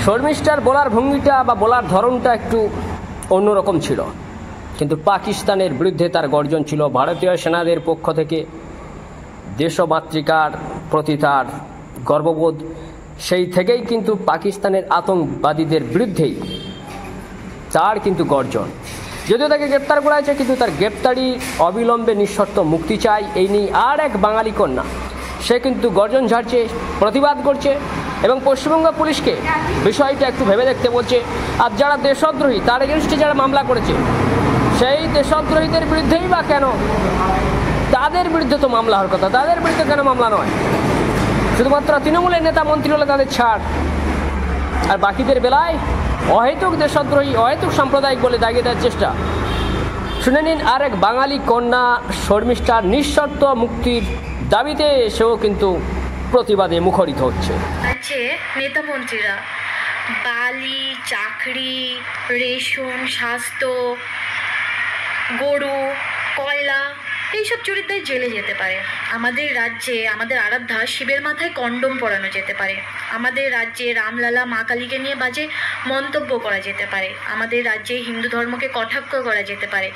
শর্মিষ্ঠার বলার ভঙ্গিটা বা বলার ধরনটা একটু অন্যরকম ছিল, কিন্তু পাকিস্তানের বিরুদ্ধে তার গর্জন ছিল। ভারতীয় সেনাদের পক্ষ থেকে দেশমাতৃকার প্রতি তার গর্ববোধ, সেই থেকেই কিন্তু পাকিস্তানের আতঙ্কবাদীদের বিরুদ্ধেই তার কিন্তু গর্জন। যদিও তাকে গ্রেপ্তার করা হয়েছে, কিন্তু তার গ্রেপ্তারি অবিলম্বে নিঃশর্ত মুক্তি চাই, এই নিয়ে আর এক বাঙালি কন্যা সে কিন্তু গর্জন ঝাড়ছে, প্রতিবাদ করছে এবং পশ্চিমবঙ্গ পুলিশকে বিষয়টা একটু ভেবে দেখতে বলছে। আর যারা দেশদ্রোহী, তার এগেনস্টে যারা মামলা করেছে, সেই দেশদ্রোহীদের বিরুদ্ধেই বা কেন, তাদের বিরুদ্ধে তো মামলা হওয়ার কথা, তাদের বিরুদ্ধে কেন মামলা নয়? শুধুমাত্র তৃণমূলের নেতা মন্ত্রী হলে তাদের ছাড়, আর বাকিদের বেলায় অহেতুক দেশদ্রোহী, অহেতুক সাম্প্রদায়িক বলে দাগিয়ে দেওয়ার চেষ্টা। শুনে নিন আর এক বাঙালি কন্যা শর্মিষ্ঠার নিঃশর্ত মুক্তির দাবিতে সেও কিন্তু প্রতিবাদে মুখরিত হচ্ছে। নেতা মন্ত্রীরা বালি, চাকরি, রেশন, স্বাস্থ্য, গরু, কয়লা এইসব চুরির দায়ে জেলে যেতে পারে। আমাদের রাজ্যে আমাদের আরাধ্যা শিবের মাথায় কন্ডম পরানো যেতে পারে। আমাদের রাজ্যে রামলালা মা কালীকে নিয়ে বাজে মন্তব্য করা যেতে পারে। আমাদের রাজ্যে হিন্দু ধর্মকে কটাক্ষ করা যেতে পারে।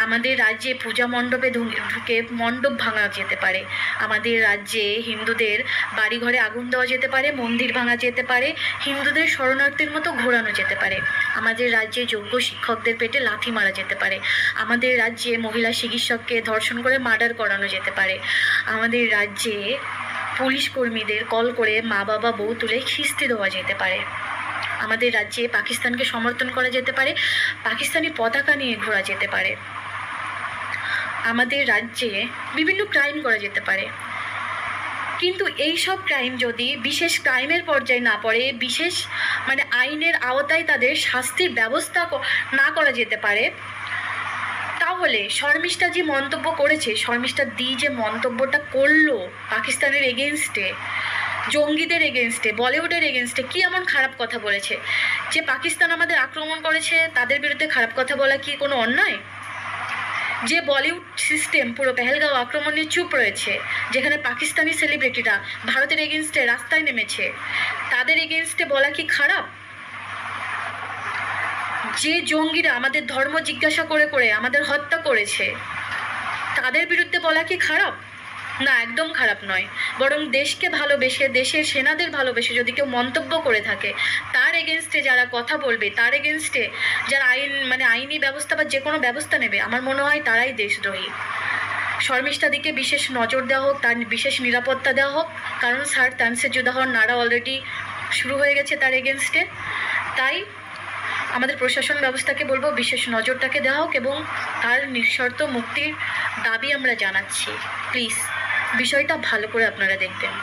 আমাদের রাজ্যে পূজা মণ্ডপে ঢুকে মণ্ডপ ভাঙা যেতে পারে। আমাদের রাজ্যে হিন্দুদের বাড়িঘরে আগুন দেওয়া যেতে পারে, মন্দির ভাঙা যেতে পারে, হিন্দুদের শরণার্থীর মতো ঘোরানো যেতে পারে। আমাদের রাজ্যে যোগ্য শিক্ষকদের পেটে লাথি মারা যেতে পারে। আমাদের রাজ্যে মহিলা চিকিৎসককে ধর্ষণ করে মার্ডার করানো যেতে পারে। আমাদের রাজ্যে পুলিশ কর্মীদের কল করে মা বাবা বউ তুলে খিস্তি দেওয়া যেতে পারে। আমাদের রাজ্যে পাকিস্তানকে সমর্থন করা যেতে পারে, পাকিস্তানি পতাকা নিয়ে ঘোরা যেতে পারে। আমাদের রাজ্যে বিভিন্ন ক্রাইম করা যেতে পারে। কিন্তু এই সব ক্রাইম যদি বিশেষ ক্রাইমের পর্যায়ে না পড়ে, বিশেষ আইনের আওতায় তাদের শাস্তির ব্যবস্থা না করা যেতে পারে, তাহলে শর্মিষ্ঠা যে মন্তব্য করেছে, শর্মিষ্ঠা দি যে মন্তব্যটা করলো পাকিস্তানের এগেনস্টে, জঙ্গিদের এগেনস্টে, বলিউডের এগেনস্টে, কি এমন খারাপ কথা বলেছে যে পাকিস্তান আমাদের আক্রমণ করেছে তাদের বিরুদ্ধে খারাপ কথা বলা কি কোনো অন্যায়? যে বলিউড সিস্টেম পুরো পেহেলগাঁও আক্রমণে চুপ রয়েছে, যেখানে পাকিস্তানি সেলিব্রিটিরা ভারতের এগেনস্টে রাস্তায় নেমেছে, তাদের এগেনস্টে বলা কি খারাপ? যে জঙ্গিরা আমাদের ধর্ম জিজ্ঞাসা করে করে আমাদের হত্যা করেছে, তাদের বিরুদ্ধে বলা কি খারাপ? না, একদম খারাপ নয়। বরং দেশকে ভালোবেসে, দেশের সেনাদের ভালোবেসে যদি কেউ মন্তব্য করে থাকে, তার এগেনস্টে যারা কথা বলবে, তার এগেনস্টে যারা আইনি ব্যবস্থা বা যে কোনো ব্যবস্থা নেবে, আমার মনে হয় তারাই দেশদ্রোহী। শর্মিষ্ঠাদিকে বিশেষ নজর দেওয়া হোক, তার বিশেষ নিরাপত্তা দেওয়া হোক, কারণ স্যার তানসের জুদাহর নারা অলরেডি শুরু হয়ে গেছে তার এগেনস্টে। তাই আমাদের প্রশাসন ব্যবস্থাকে বলবো বিশেষ নজরটাকে দেওয়া হোক এবং তার নিঃশর্ত মুক্তির দাবি আমরা জানাচ্ছি। প্লিজ বিষয়টা ভালো করে আপনারা দেখবেন।